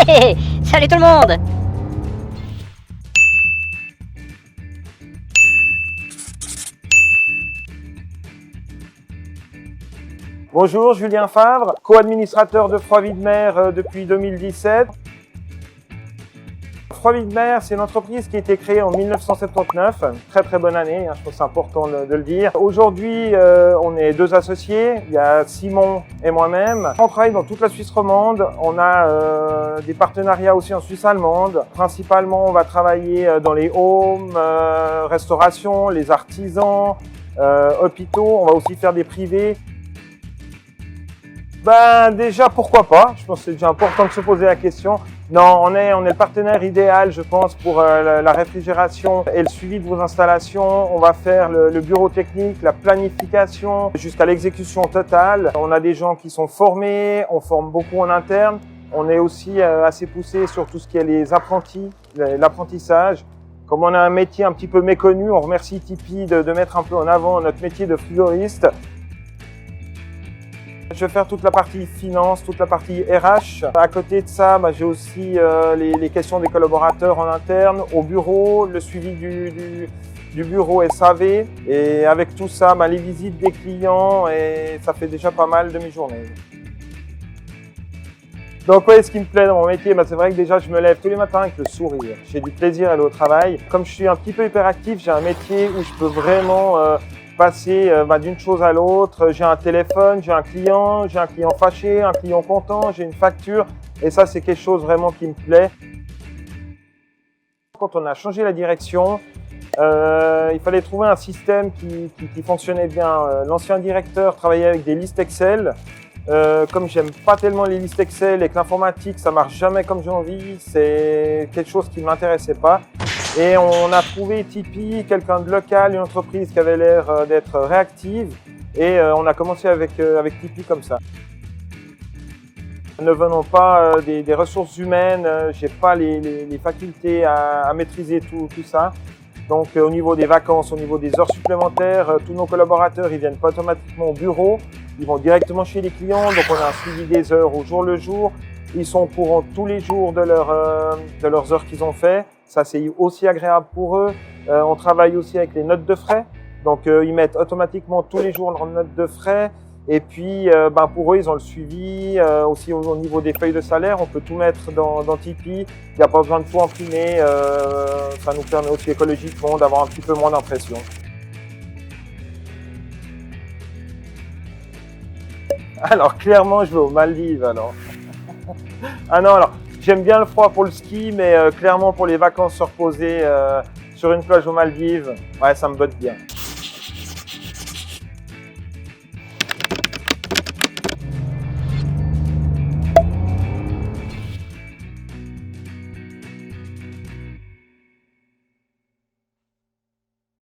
Salut tout le monde! Bonjour, Julien Favre, co-administrateur de Froid Vie de Mer depuis 2017. Froid Vie de Mer, c'est une entreprise qui a été créée en 1979, très bonne année, je trouve que c'est important de le dire. Aujourd'hui, on est deux associés, il y a Simon et moi-même. On travaille dans toute la Suisse romande, on a des partenariats aussi en Suisse allemande. Principalement, on va travailler dans les homes, restauration, les artisans, hôpitaux, on va aussi faire des privés. Ben déjà, pourquoi pas? Je pense que c'est déjà important de se poser la question. Non, on est le partenaire idéal, je pense, pour la réfrigération et le suivi de vos installations. On va faire le bureau technique, la planification, jusqu'à l'exécution totale. On a des gens qui sont formés, on forme beaucoup en interne. On est aussi assez poussé sur tout ce qui est les apprentis, l'apprentissage. Comme on a un métier un petit peu méconnu, on remercie Tipeee de mettre un peu en avant notre métier de frigoriste. Je vais faire toute la partie finance, toute la partie RH. À côté de ça, j'ai aussi les questions des collaborateurs en interne, au bureau, le suivi du bureau SAV. Et avec tout ça, les visites des clients, et ça fait déjà pas mal de mes journées. Donc ce qui me plaît dans mon métier, c'est vrai que déjà je me lève tous les matins avec le sourire. J'ai du plaisir à aller au travail. Comme je suis un petit peu hyperactif, j'ai un métier où je peux vraiment passer d'une chose à l'autre. J'ai un téléphone, j'ai un client fâché, un client content, j'ai une facture. Et ça, c'est quelque chose vraiment qui me plaît. Quand on a changé la direction, il fallait trouver un système qui fonctionnait bien. L'ancien directeur travaillait avec des listes Excel. Comme j'aime pas tellement les listes Excel et que l'informatique, ça marche jamais comme j'ai envie, c'est quelque chose qui ne m'intéressait pas. Et on a trouvé Tipeee, quelqu'un de local, une entreprise qui avait l'air d'être réactive. Et on a commencé avec Tipeee comme ça. Ne venant pas des ressources humaines, j'ai pas les facultés à maîtriser tout ça. Donc au niveau des vacances, au niveau des heures supplémentaires, tous nos collaborateurs, ils viennent pas automatiquement au bureau. Ils vont directement chez les clients. Donc on a un suivi des heures au jour le jour. Ils sont au courant tous les jours de leurs heures qu'ils ont fait. Ça, c'est aussi agréable pour eux. On travaille aussi avec les notes de frais. Donc, ils mettent automatiquement tous les jours leurs notes de frais. Et puis, pour eux, ils ont le suivi. Aussi, au niveau des feuilles de salaire, on peut tout mettre dans Tipeee. Il n'y a pas besoin de tout imprimer. Ça nous permet aussi écologiquement d'avoir un petit peu moins d'impression. Alors, clairement, je vais aux Maldives, alors. Ah non, alors, j'aime bien le froid pour le ski, mais clairement pour les vacances se reposer sur une plage aux Maldives, ouais, ça me botte bien.